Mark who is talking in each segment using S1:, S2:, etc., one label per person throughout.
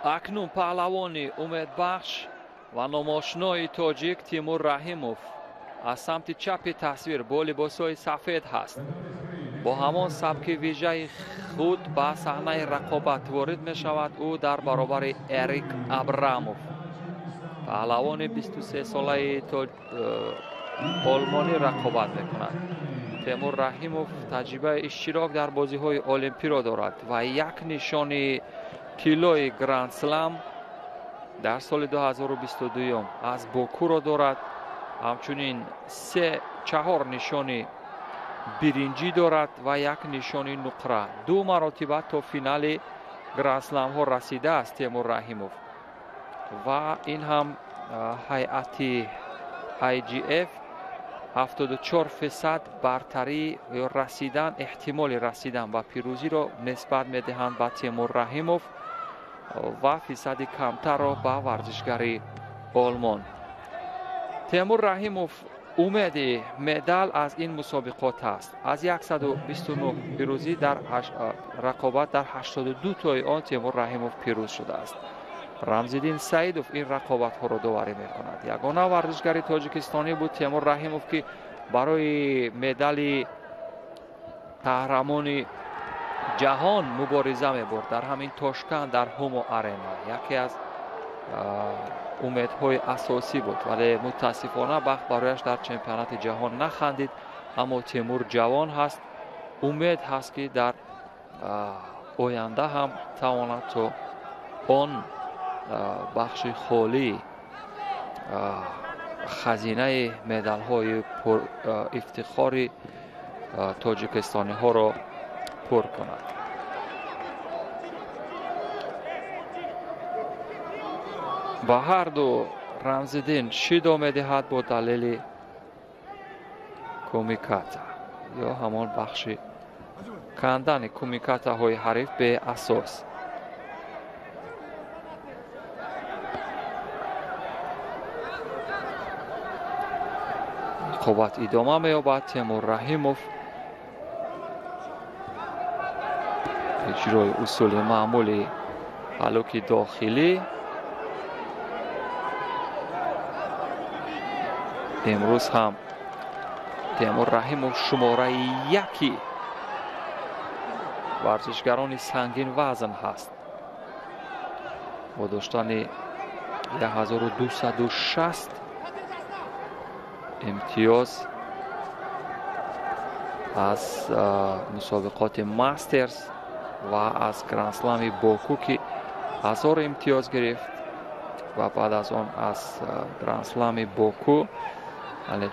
S1: اکنون پهلوانی امیدبخش و نماشنای تاجیک تیمور رحیموف از سمت چپ تصویر با لباسهای سفید هست. با همان سبک ویژه خود به صحنه رقابت وارد می شود. او در برابر اریک ابراموف، پهلوان 23 ساله آلمانی رقابت می کند. تیمور رحیموف تجربه اشتراک در بازی های المپی را دارد و یک نشانی طلای گرند سلم در سال 2022 از باکو را دارد. همچنین 4 نشانی برنجی دارد و یک نشانی نقره. 2 مرتبه تا فینال گرند سلم ها رسیده است تیمور رحیموف و این هم هیئت IGF 74% برتری یا رسیدن، احتمال رسیدن و پیروزی را نسبت میدهند به تیمور رحیموف و فیصد کمتر را به ورزشگری آلمان. تیمور رحیموف امید مدال از این مسابقات است. از 129 پیروزی در رقابت در 82 تای آن تیمور رحیموف پیروز شده است. رمزالدین سعیدوف این رقابت ها را داوری می کند. یگانه ورزشگری تاجیکستانی بود تیمور رحیموف که برای مدال قهرمان جهان مبارزه می برد در همین تاشکند در هومو آرینا. یکی از امیدهای اساسی بود ولی متاسفانه بخت برایش در چمپیونات جهان نخندید. اما تیمور جوان هست، امید هست که در آینده هم تواند تا آن بخش خالی خزینه مدال های افتخار تاجیکستانی ها را پر کند. با هر دو رمزالدین شیدا میدهد با دلیل کومیکاتا یا همان بخش کندن کومیکاتا های حریف به اساس. رقابت ادامه می‌یابد. تیمور رحیموف اجرای اصول معمولی هلوک داخلی امروز هم تیمور رحیموف شماره 1 ورزشگران سنگین وزن هست با داشتن 1260 امتیاز از مسابقات ماسترز و از گرند اسلم باکو که 1000 امتیاز گرفت و بعد از آن از گرند اسلم باکو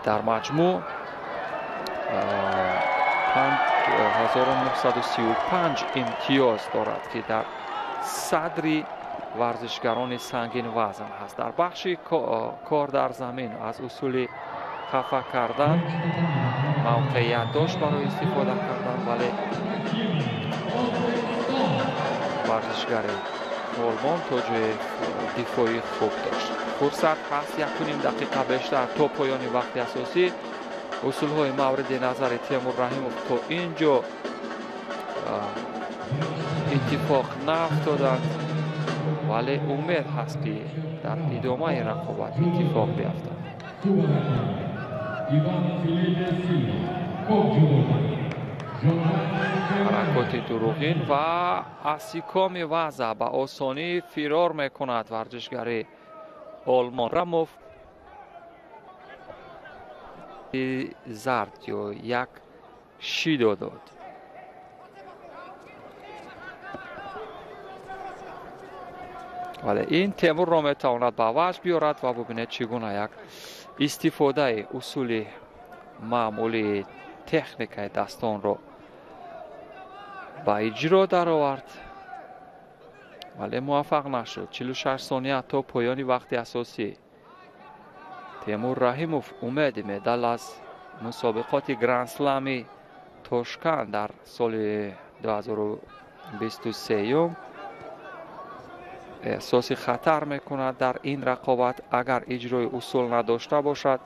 S1: در مجموع 5935 امتیاز دارد که در صدر ورزشگران سنگین وزن هست. در بخش کار در زمین از اصول خفه کردن موقعیت داشت برای استفاده کردن ولی ورزشگر آلمان توجه دفاعی خوب داشت. فرصت هست 1.5 دقیقه بیشتر تا پایان وقت اساسی. اصول های مورد نظر تیمور رحیموف تا اینجا اتفاق نیفتادند ولی امید هست که در ادامه رقابت اتفاق بیفتد. حرکات دروغین و اسیکام وضع به آسانی فرار میکند ورزشگر آلمان. رحیموف زرد یا یک شیدا داد. ولی این تیمور را میتواند به وجه بیارد و ببینید چگونه یک استفاده اصول معمولی تکنیک دستان را با اجرا در آورد ولی موفق نشد. 46 ثانیه تا پایان وقت اساسی. تیمور رحیموف امید مدال از مسابقات گرند اسلم تاشکند در سال 2023 احساس خطر میکند در این رقابت اگر اجرای اصول نداشته باشد.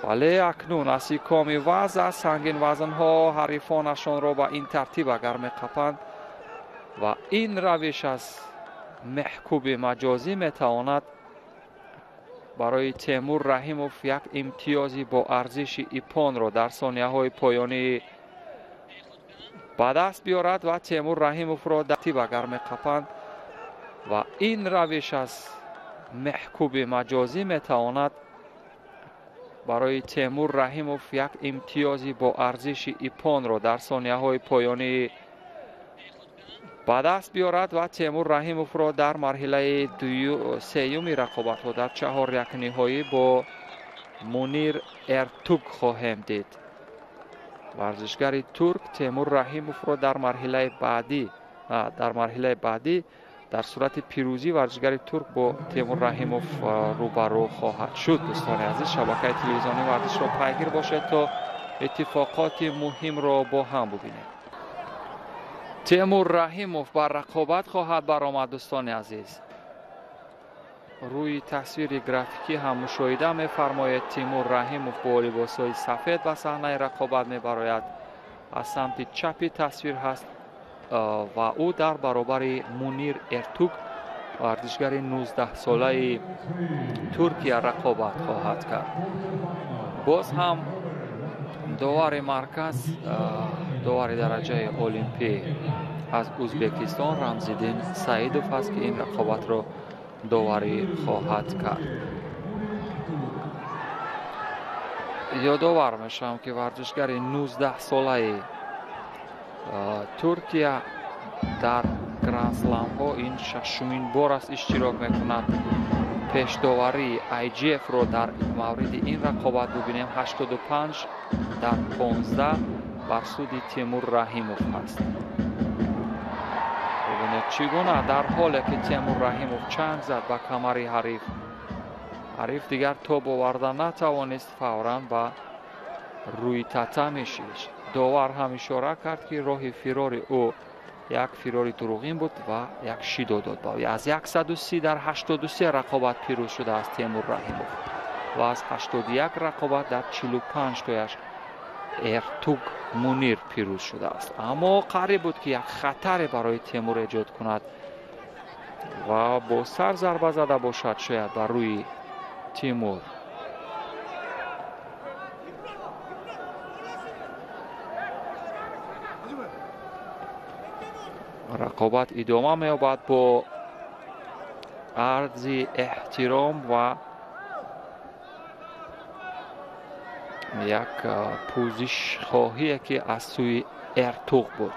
S1: ولی اکنون اسیکام وضع سنگین وزن ها حریفانشان را به این ترتیب اگر میقپند و این روش از محکوب مجازی میتواند برای تیمور رحیموف یک امتیازی با ارزش ایپون را در ثانیه های پایانی به دست بیارد و تیمور رحیموف را در تیب اگر میقپند و این روش از محکوب مجازی میتواند برای تیمور رحیموف یک امتیازی با ارزش ایپون را در ثانیه های پایانی به دست بیارد و تیمور رحیموف را در مرحله سیومی رقابت ها در 4 نهایی با منیر ارتوگ خواهیم دید. ورزشگر ترک تیمور رحیموف را در مرحله بعدی در صورت پیروزی ورزشگر ترک با تیمور رحیموف روبرو خواهد شد. دوستان عزیز، شبکه تلویزیونی ورزش را پیگیر باشید تا اتفاقات مهم را با هم ببینید. تیمور رحیموف بر رقابت خواهد برآمد. دوستان عزیز، روی تصویر گرافیکی هم مشاهده می‌فرمایید تیمور رحیموف با لباس‌های سفید به صحنه رقابت می‌براید. از سمت چپی تصویر هست و او در برابر منیر ارتوگ ورزشگر 19 ساله ترکیه رقابت خواهد کرد. باز هم داور مرکز، داور درجه المپی از ازبکستان رمزیدین سعیدوف است که این رقابت را داوری خواهد کرد. یادآور میشم که ورزشگر 19 ساله ترکیه در گرند اسلم ها این 6مین بار است اشتراک میکند. پیش داوری IGF رو در مورد این رقابت ببینیم. 85 در 15 بر سود تیمور رحیموف است. ببینید چگونه در حالی که تیمور رحیموف چنگ زد به کمر حریف دیگر توپ آوردن نتوانست، فوراً به روی تتمی شد. داور هم اشاره کرد که راه فرار او یک فرار دروغین بود و یک شیدو داد. از 130 در 83 رقابت پیروز شده است تیمور رحیموف و از 81 رقابت در 45 تایش ارتوگ منیر پیروز شده است. اما قریب بود که یک خطر برای تیمور ایجاد کند و با سر ضربه زده باشد شاید بر روی تیمور. رقابت ادامه می‌یابد با عرض احترام و یک پوزش خواهی که از سوی ارتوگ بود.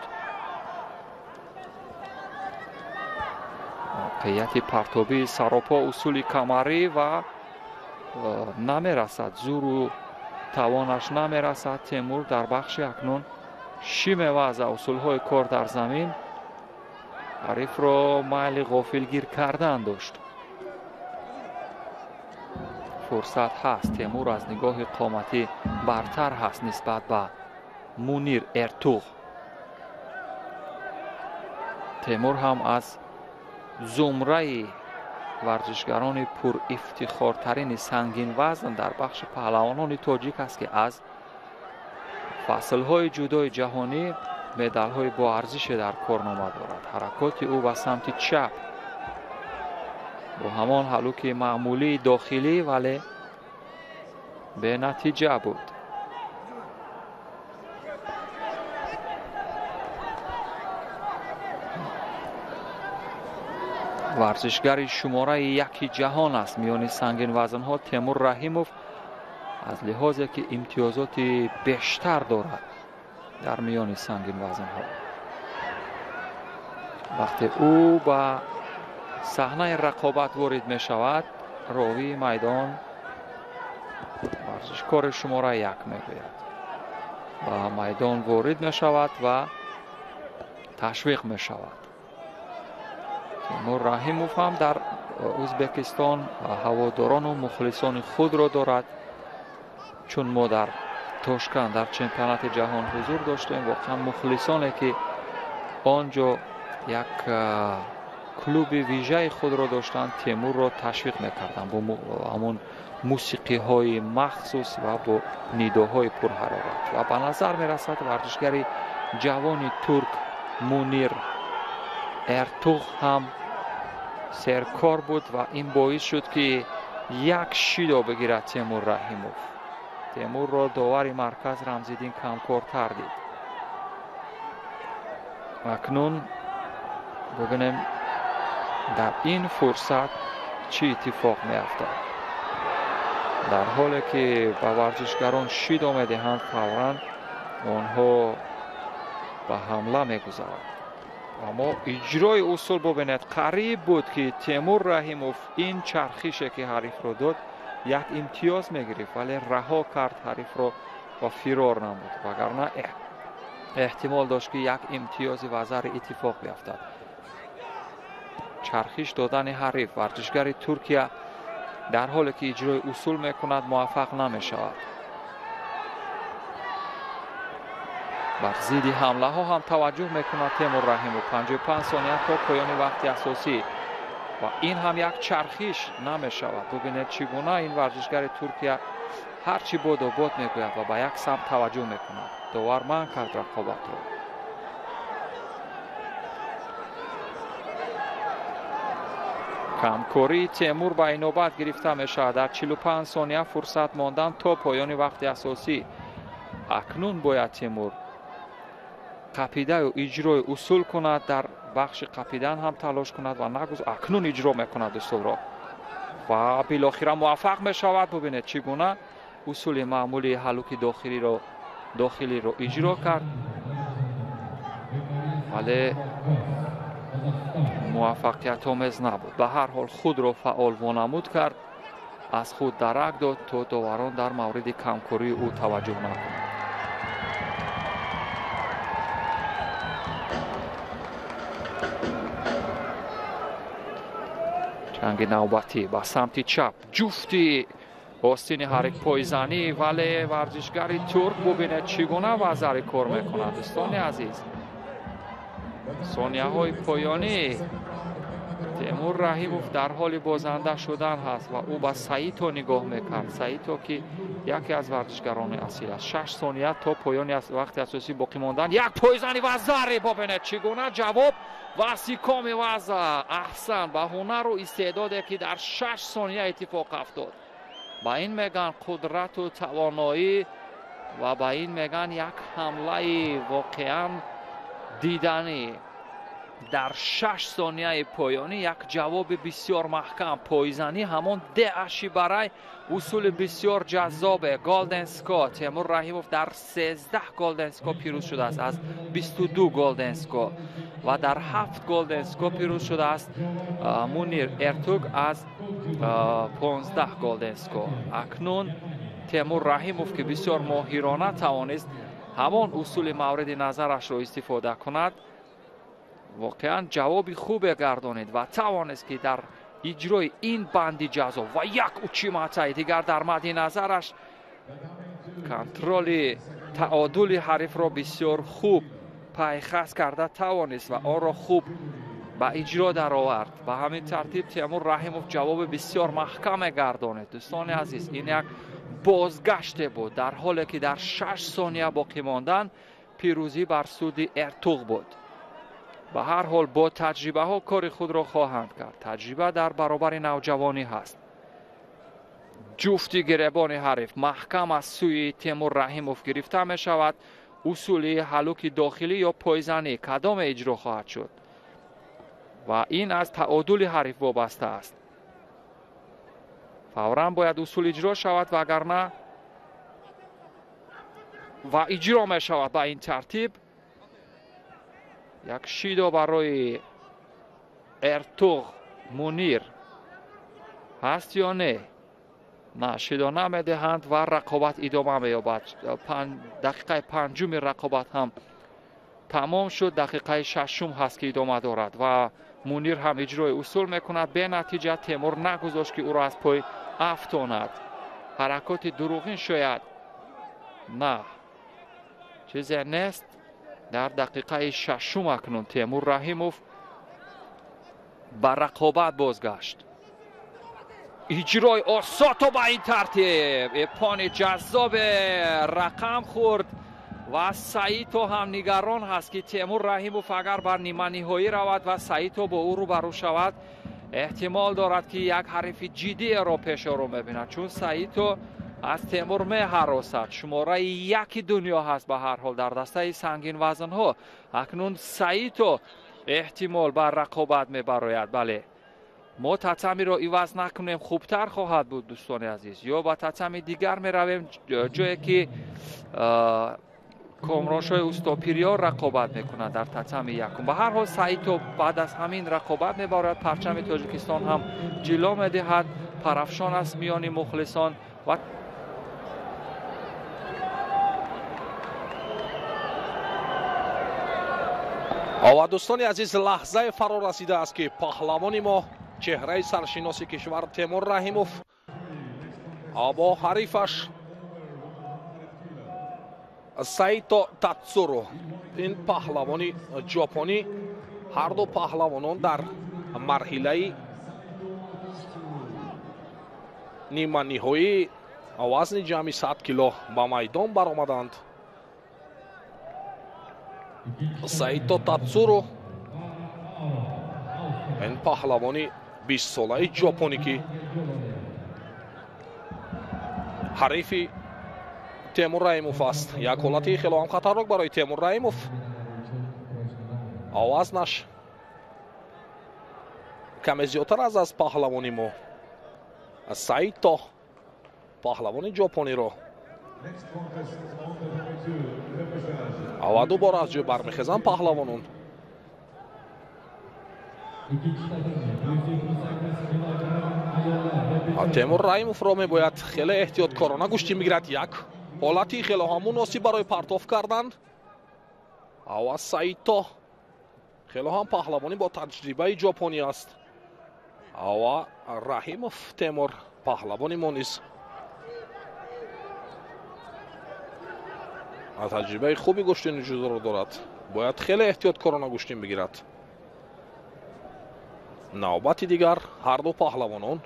S1: موقعیت پرتابی سراپا اصول کمری و نمیرسد، زور و توانش نمیرسد. تیمور در بخش اکنون شیمه و از اصول های کار در زمین حریف را میل غافلگیر کردن داشت. فرصت هست. تیمور از نگاه قامتی برتر هست نسبت به منیر ارتوگ. تیمور هم از زمره ورزشگران پر افتخارترین سنگین وزن در بخش پهلوانان تاجیک است که از فصلهای جدای جهانی مدال های با ارزش در کارنامه دارد. حرکات او به سمت چپ با همان هلوک معمولی داخلی ولی به نتیجه بود. ورزشگر شماره 1 جهان است میان سنگین وزن ها تیمور رحیموف، از لحاظی که امتیازات بیشتر دارد در میان سنگین وزن ها. وقتی او به صحنه رقابت وارد می شود، راوی میدان ورزشکار شماره 1 می گوید و میدان وارد می شود و تشویق می شود. تیمور رحیموف هم در ازبکستان هواداران و مخلصان خود را دارد. چون ما در تاشکند در چمپیونات جهان حضور داشتیم، واقعا مخلصانی که آنجا یک کلوب ویژه خود را داشتند تیمور را تشویق میکردند با همون موسیقی های مخصوص و با نیداهای پرحرارت. و به نظر میرسد ورزشگر جوان ترک منیر ارتوگ هم سرکار بود و این باعث شد که یک شیدو بگیرد تیمور رحیموف. تیمور رو داوری مرکز رمزیدین کمکارتر دید. اکنون ببینیم در این فرصت چی اتفاق می افتد. در حالی که به ورزشگران شیدو می دهند فوراً آنها به حمله می گذارند. اما اجرای اصول ببینید قریب بود که تیمور رحیموف این چرخیشه که حریف رو داد یک امتیاز میگرفت، ولی رها کرد حریف رو و فرار نمود، وگرنه احتمال داشت که یک امتیاز وزر اتفاق بیفتد. چرخش دادن حریف ورزشگر ترکیه در حالی که اجرای اصول میکند موفق نمیشود. بر ضد حمله ها هم توجه میکند تیمور رحیموف. 55 ثانیه تا پایان وقت اساسی و این هم یک چرخش نمیشود. ببینید چگونه این ورزشگر ترکیه هرچی بود و بود میگوید و به یک سمت توجه میکند. داور منع کرد رقابت رو. کمکاری تیمور به این نوبت گرفته میشود. در 45 ثانیه فرصت ماندن تا پایان وقت اساسی. اکنون باید تیمور قپیده و اجرای اصول کند، در بخش قپیدن هم تلاش کند و نگذارد. اکنون اجرا میکند اصول را و بالاخره موفق میشود. ببینید چگونه اصول معمولی هلوک داخلی رو اجرا کرد، ولی موفقیت آمیز نبود. به هر حال خود را فعال وانمود کرد، از خود درک داد تا داوران در مورد کمکاری او توجه نکنند. جنگ نوبتی به سمت چپ، جفتی آستین حرک پایزنی، ولی ورزشگر ترک ببینید چگونه وزر کار میکند. دوستان عزیز، ثانیه های پایانی تیمور رحیموف در حال بازنده شدن هست و او به سایتو نگاه میکرد. سایتو که یکی از ورزشگران اصیل است. 6 ثانیه تا پایان وقت اساسی باقی ماندن. یک پایزنی وزر ببینید چگونه جواب و سیکام وزر. احسن به هنر و استعدادی که در 6 ثانیه اتفاق افتاد. با این میگن قدرت و توانایی و با این میگن یک حمله واقعا دیدنی. در 6 ثانیه پایانی یک جواب بسیار محکم. پایزنی همون دهشی برای اصول بسیار جذاب گلدن اسکا. تیمور رحیموف در 13 گلدن اسکا پیروز شده است از 22 گلدن اسکا و در 7 گلدن اسکا پیروز شده است مونیر ارتوگ از 15 گلدن اسکا. اکنون تیمور رحیموف که بسیار ماهرانه توانست همان اصول مورد نظرش را استفاده کند، واقعا جوابی خوب گردانید و توانست که در اجرای این بندی جذاب و یک اوچیماچای دیگر در مد نظرش کنترل تعادل حریف را بسیار خوب پیخست کرده توانست و آن را خوب به اجرا در آورد. به همین ترتیب تیمور رحیموف جواب بسیار محکم گردانید. دوستان عزیز، این یک بازگشت بود در حالی که در 6 ثانیه باقی ماندن پیروزی بر سود ارتوغ بود. به هر حال با تجربه ها کار خود را خواهند کرد. تجربه در برابر نوجوانی هست. جفتی گریبان حریف محکم از سوی تیمور رحیموف گرفته می شود. اصولی هلوک داخلی یا پایزنی کدام اجرا خواهد شد و این از تعادل حریف وابسته است. فوراً باید اصول اجرا شود وگرنه و اجرا می شود. به این ترتیب یک شیدو برای ارتوغ مونیر هست یا نه؟ نه، شیدو نمیدهند و رقابت ادامه می‌یابد. دقیقه 5 رقابت هم تمام شد. دقیقه 6 هست که ادامه دارد و مونیر هم اجرای اصول میکند. به نتیجه تیمور نگذاشت که او را از پای افتاند. حرکات دروغین شاید نه، چیزی نیست. در دقیقه 6 اکنون تیمور رحیموف به رقابت بازگشت. اجرای آساتو به این ترتیب اپان جذاب رقم خورد و سایتو هم نگران هست که تیمور رحیموف اگر بر نیمه نهایی رود و سایتو با او روبرو شود احتمال دارد که یک حریف جدی رو پیش رو می‌بیند، چون سایتو از تیمور می‌هراسد. شماره یک دنیا هست به هر حال در دسته سنگین وزن ها. اکنون سایتو احتمال بر رقابت می‌براید. بله، ما تتمی رو عوض نکنیم خوبتر خواهد بود دوستان عزیز، یا با تتمی دیگر می رویم جایی که کامرانشای اوستاپیریا رقابت میکنند در تتمی یکم. به هر حال سایتو بعد از همین رقابت میبارد، پرچم تاجیکستان هم جلو میدهد، پرافشان است میان مخلصان
S2: و دوستان عزیز، لحظه فرا رسیده است که پهلوان ما چهره سرشناس کشور تیمور رحیموف با حریفش سایتو تاتسورو، این پهلوان ژاپنی، هر دو پهلوانان در مرحله نیمه نهایی وزن جمعی 100 کیلو به میدان برآمدند. سایتو تاتسورو، این پهلوانی 20 ساله ژاپنی که حریف تیمور رحیموف است. یک حالتی خیلی هم خطرناک برای تیمور رحیموف. وزنش کمی زیادتر از پهلوانی ما سایتو پهلوان ژاپنی رو و دوباره از جای برمیخیزند پهلوانان. تیمور رحیموف را میباید خیلی احتیاطکارانه گوشتی میگیرد. یک حالتی خیلی هم مناسب برای پرتاف کردند و سایتو خیلی هم پهلوانی با تجربه ژاپنی است و رحیموف تیمور پهلوانی ما نیز تجربه خوبی گوشتین جوزو رو دارد، باید خیلی احتیاطکارانه گوشتین بگیرد. نوبت دیگر هر دو پهلوانان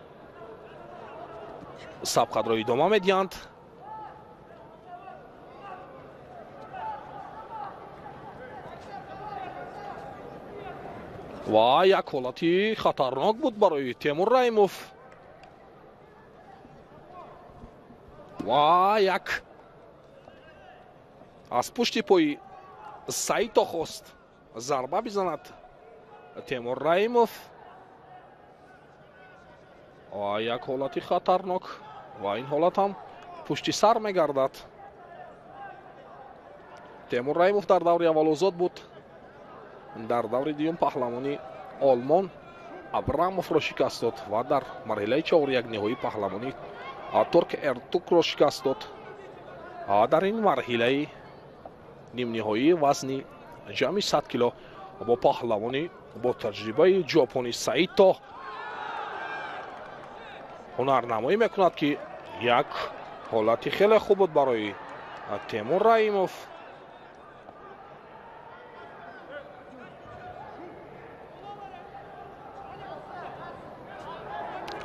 S2: سبقت را ادامه میدهند. و یک حالتی خطرناک بود برای تیمور رحیموف و یک از پشت پای سایتو خواست ضربه بزند تیمور رحیموف و یک حالتی خطرناک و این حالت هم پشت سر میگردد. تیمور رحیموف در دور اول آزاد بود، در دور دوم پهلوانی آلمان ابراموف را شکست داد و در مرحله چهار یک نهایی پهلوانی ترک ارتوک را شکست داد. در این مرحله نیم نهایی وزن جمعی 100 کیلو با پهلوانی با تجربه ژاپنی سایتو هنرنمایی میکند که یک حالتی خیلی خوب بود برای تیمور رحیموف.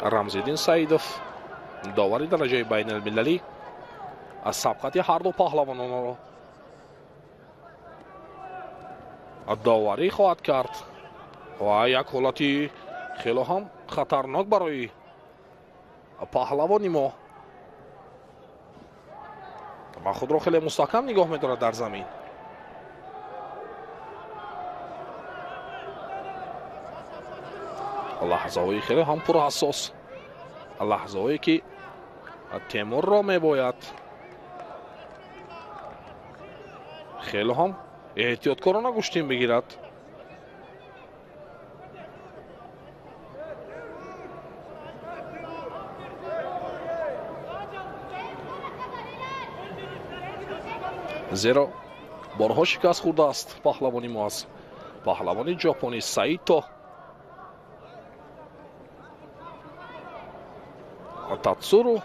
S2: رمزالدین سعیدوف داوری درجه بین المللی از سبقت هر دو پهلوانان را داوری خواهد کرد و یک حالتی خیلی هم خطرناک برای پهلوانی ما با خود را خیلی مستحکم نگاه می‌دارد در زمین. لحظه های خیلی هم پر حساس، لحظه هایی که تیمور را میباید خیلی هم احتیاطکارانه گوشتین بگیرد. زیرا بارها شکست خورده است پهلوانی ما از پهلوانی ژاپنی سایتو تاتسورو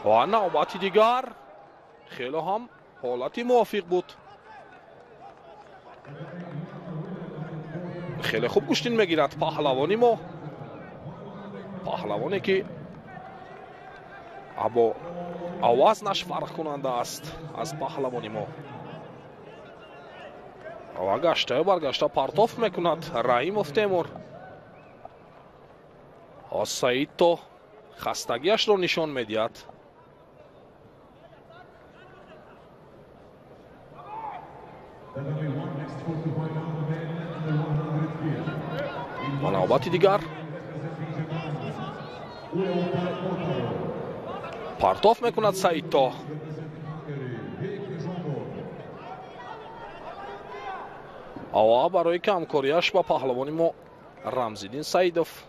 S2: و نوبت دیگر خیلی هم حالتی موافق بود. خیلی خوب گوشتین میگیرد پهلوانی ما، پهلوانی که با وزنش فرق کننده است از پهلوانی ما و گشته و برگشته پرتاف میکند رحیموف تیمور. سعیدو خستگیش رو نشان میدهد. نوبت دیگر پرتاف میکند سعیدو. و برای کمکاریش با پهلوانی ما رمزالدین سعیدوف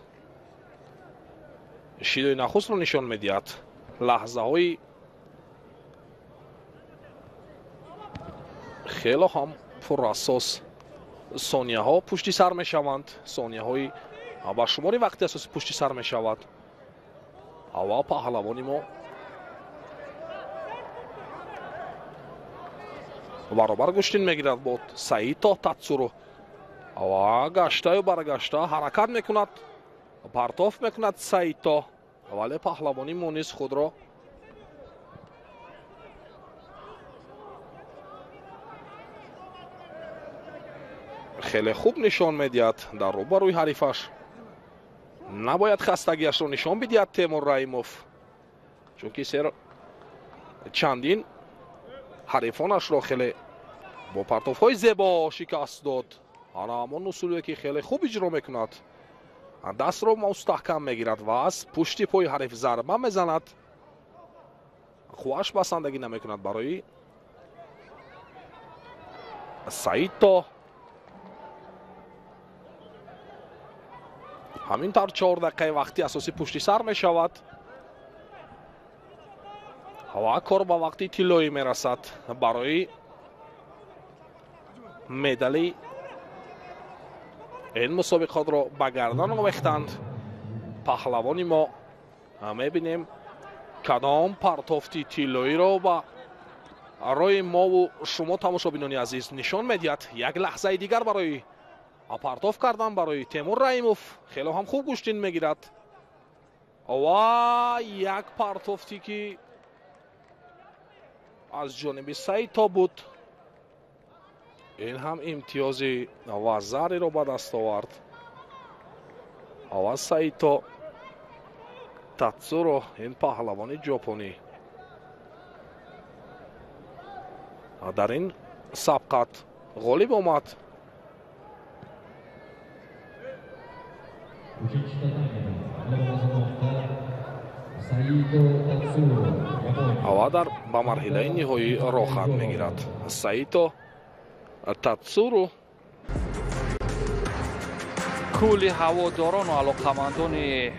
S2: شیدوی نخست رو نشان میدهد. لحظه های خیلی هم پراساس ثانیه ها پشت سر می شوند. ثانیه های با شماری وقتی اساسی پشت سر می شود. و پهلوانی ما برابر گوشتین میگیرد با سعیدو تاتسورو. و گشته و برگشته حرکت میکند. پرتاف میکند سعیدو. ولی پهلوانی ما نیز خود را خیلی خوب نشان میدهد در روبروی حریفش. نباید خستگیش رو نشان بدهد تیمور رحیموف، چون که چندین حریفانش را خیلی با پرتاف های زیبا شکست داد. آن همان اصولی که خیلی خوب اجرا میکند. دست رو مستحکم میگیرد و از پشت پای حریف ضربه میزند. خواهش بسندگی نمیکند برای سعیدو. همینطور 4 دقیقه وقتی اساسی پشت سر می شود و کار با وقتی طلایی می رسد برای مدال این مسابقات را به گردن آویختند. پهلوانی ما می بینیم کدام پرتافتی طلایی را با روی ما و شما تماشابینان عزیز نشان میدهد. یک لحظه دیگر برای پرتاف کردن برای تیمور رحیموف. خیلی هم خوب گوشتین میگیرد و یک پرتافتی که از جانب سعیدو بود. این هم امتیاز وزاری رو به دست آورد. و سعیدو تاتسورو این پهلوان ژاپنی در این سبقت غالب آمد. و در به مرحله نهایی راه خط میگیرد. سعیدو تاتسورو
S1: کلی هواداران و علاقمندان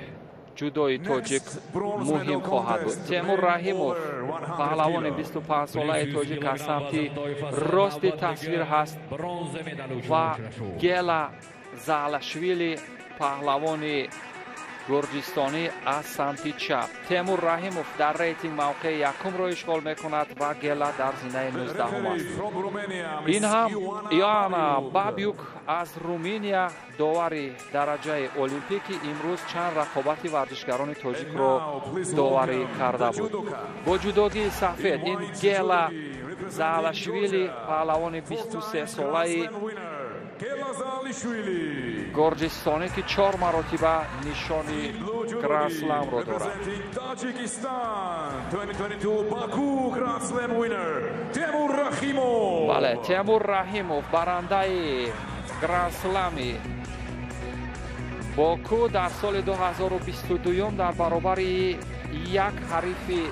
S1: جودوی تاجیک مهم خواهد بود. تیمور رحیموف پهلوان 25 ساله تاجیک از سمت راست تصویر هست و گیلا زالاشویلی پهلوان گرجستانی از سمت چپ. تیمور رحیموف در ریتینگ موقع یکم را اشغال میکند و گیلا در زینه 19 است. این هم یانا بابیوک از رومانیا داوری درجه المپیکی امروز چند رقابت ورزشکاران تاجیک را داوری کرده بود. با جودوگی سفید این گیلا زالاشویلی پهلوان 23 ساله گرجستانی که 4 مرتبه نشانی گرند اسلم را دارد. بله، تیمور رحیموف برنده گرند اسلم باکو در سال 2022 در برابر یک حریف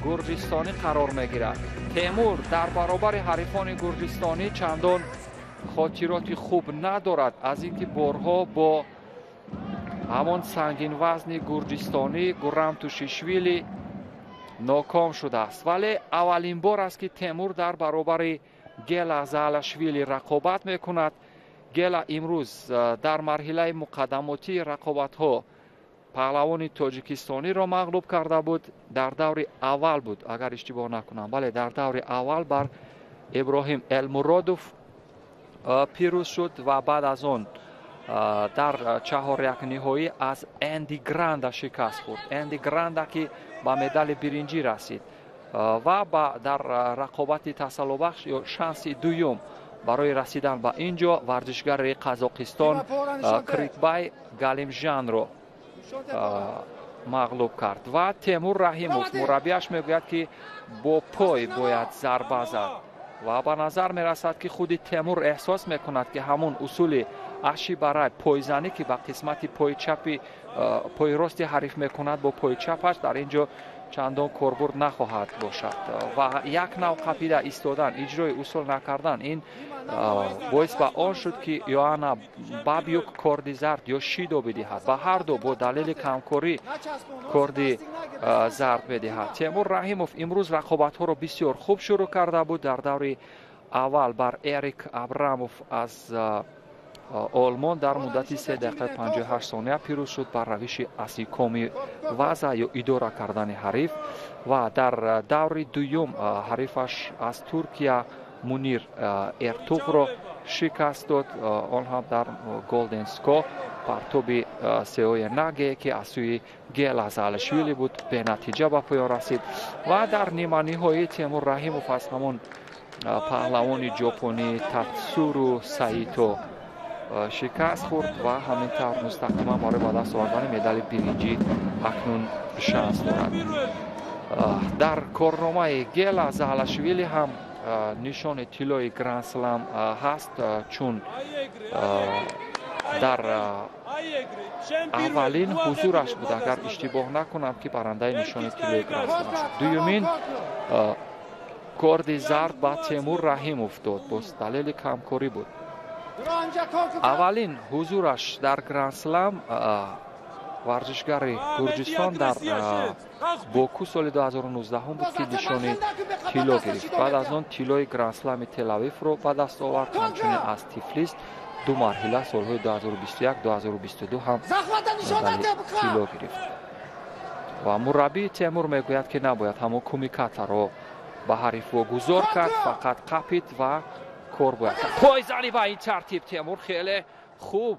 S1: گرجستانی قرار میگیرد. تیمور در برابر حریفان گرجستانی چندان خاطرات خوب ندارد از اینکه بارها با همان سنگین وزن گرجستانی گورم توشیشویلی ناکام شده است. ولی اولین بار است که تیمور در برابر گیلا زالاشویلی رقابت میکند. گیلا امروز در مرحله مقدماتی رقابت ها پهلوان تاجیکستانی را مغلوب کرده بود. در دور اول بود اگر اشتباه نکنم، بله در دور اول بر ابراهیم المرادوف پیروز شد و بعد از آن در 4 نهایی از اندی گراند شکست خورد. اندی گراند که با مدال برنجی رسید و در رقابت تسلی بخش یا شانس دوم برای رسیدن به اینجا ورزشگر قزاقستان کریکبای گالیمژان رو مغلوب کرد و تیمور رحیموف مربیش میگوید که با پای باید ضربه زد و به نظر میرسد که خود تیمور احساس میکند که همون اصول اشی برای پایزنی که به قسمت پای چپی پای راست حریف میکند با پای چپش در اینجا چندان کاربرد نخواهد باشد و یک نوع قپیده ایستادن اجرای اصول نکردن این باعث به آن شد که یوهانا بابیوک کارد زرد یا شیدو بدهد و هر دو با دلیل کمکاری کارد زرد بدهد. تیمور رحیموف امروز رقابت ها را بسیار خوب شروع کرده بود. در دور اول بر اریک ابراموف از آلمان در مدت 3 دقیقه 58 ثانیه پیروز شد بر روش اسیکومی وضع یا اداره کردن حریف و در دور دوم حریفش از ترکیه منیر ارتوغ را شکست داد. آن هم در گلدن سکو پرتوب سئوی نگه که از سوی گلازالشویلی بود به نتیجه به پایان رسید و در نیمه نهایی تیمور رحیموف از همون پهلوان ژاپنی تاتسورو سایتو شکست خورد و همینطور مستقیما برای به دست آوردن مدال برنجی اکنون شانس دارد. در کارنامه گلازالشویلی هم نشان طلای گرند سلام هست چون در اولین حضورش بود اگر اشتباه نکنم که برنده نشان طلای گرند سلام شد. دومین کارد زرد با تیمور رحیموف داد باز دلیل کمکاری بود. اولین حضورش در گرند سلام ورزشگر گرجستان در باکو سال 2019 هم بود که نشان طلا گرفت. بعد از آن طلای گرند سلام تل آویو رو به دست آورد. همچنین از تیفلیس دو مرحله سالهای 2021 2022 هم طلا گرفت و مربی تیمور میگوید که نباید همون کمیکات را به حریف واگذار کرد فقط قپید و کار باید پایزنی به این ترتیب تیمور خیلی خوب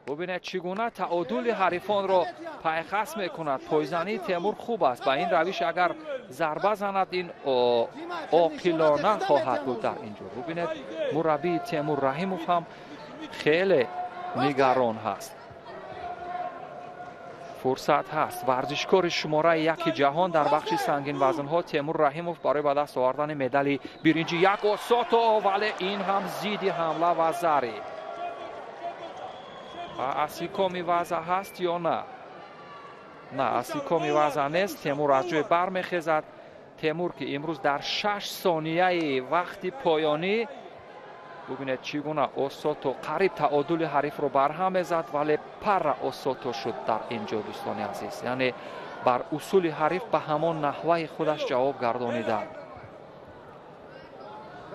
S1: ببینید چگونه تعادل حریفان را پیخست میکند. پایزنی تیمور خوب است. با این روش اگر ضربه زند این عاقلانه خواهد بود در اینجا. ببینید مربی تیمور رحیموف هم خیلی نگران هست. فرصت هست. ورزشکار شماره 1 جهان در بخش سنگین وزن ها تیمور رحیموف برای به دست آوردن مدال برنجی یک اوساتو ولی این هم زیدی حمله و ضربه اسیکومی وضع هست یا نه؟ نه اسیکومی وضع نیست. تیمور از جای برمیخیزد. تیمور که امروز در 6 ثانیه وقت پایانی ببینید چگونه اوساتو قریب تعادل حریف رو برهم میزد ولی پر اوساتو شد در اینجا دوستان عزیز. یعنی بر اصول حریف به همان نحوه خودش جواب گردانیدن.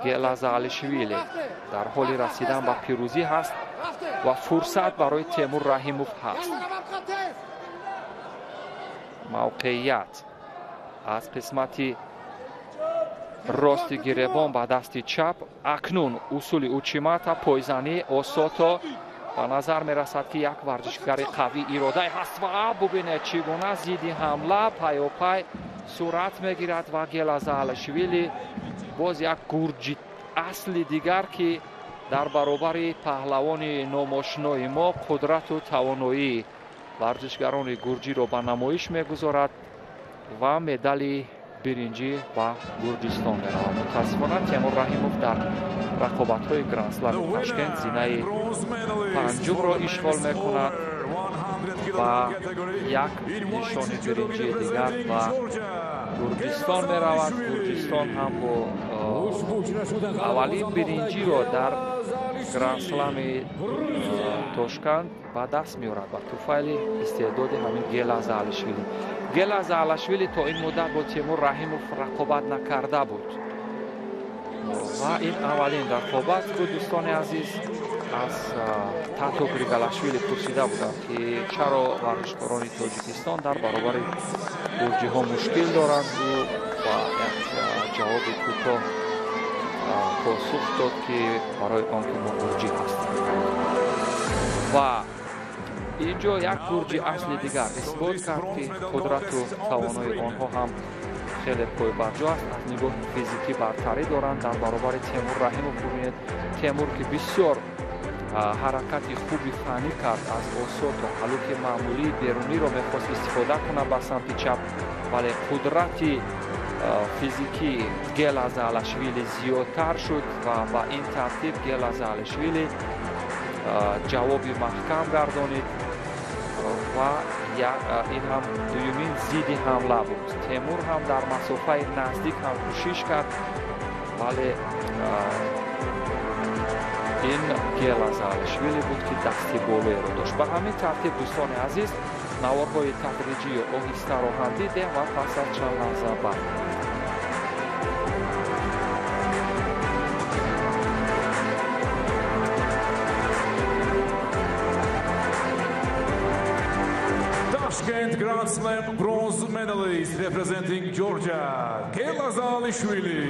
S1: گلازالشویلی در حال رسیدن به پیروزی هست و فرصت برای تیمور رحیموف هست. موقعیت از قسمت راست گریبان به دست چپ اکنون اصول اوچیماتا پایزنی اوساتو به نظر می رسد که یک ورزشگر قوی اراده هست و ببینید چگونه زیدی حمله پیاپی صورت می گیرد و گلازالشویلی باز یک گرجی اصلی دیگر که در برابر پهلوان ناماشنای ما قدرت و توانایی ورزشگران گرجی را به نمایش می گذارد و مدال برنجی و گرجستان می رود. متاسفانه تیمور رحیموف در رقابت های گرند سلام تاشکند زینه پنجم را اشغال می کند و یک نشان برنجی دیگر و گرجستان می رود. گرجستان هم با اولین برنجی را در گرند سلام تاشکند به دست می آورد و توفیل استعداد همین گلازالشویلی. گلازالشویلی تا این مدت با تیمور رحیموف رقابت نکرده بود و این اولین رقابت بود. دوستان عزیز از تاتو گریگالاشویلی پرسیده بودم که چرا ورزشکاران تاجیکستان در برابر گرجی ها مشکل دارند و یک جواب کوتاه پاسخ داد که برای آنکه ما گرجی هستیم و اینجا یک گرجی اصل دیگر اثبات کرد که قدرت و توانایی آنها هم خیلی پای برجا است. از نگاه فیزیکی برتری دارند در برابر تیمور رحیموف. ببینید تیمور که بسیار ҳаракати хуби фанӣ кард аз осото, ҳалуки маъмулии беруниро мехост истифода кунад ба самти чап, вале қудрати физикӣ Гелазалашвили зиёдтар шуд ва ба ин тартиб Гелазалашвили ҷавоби маҳкам гардонид ва ин ҳам дуюмин зидди ҳамла буд. Темур ҳам дар масофаи наздик ҳам кӯшиш кард, вале ин Гелазалашвили буд ки дасти болоеро дошт. Ба ҳамин тартиб дӯстони азиз, наворҳои тадриҷию оҳистаро ҳам дидем ва пас аз чанд лаҳза баргардем.
S3: Tashkent Grand Slam bronze medalist representing Georgia, Gelazalishvili.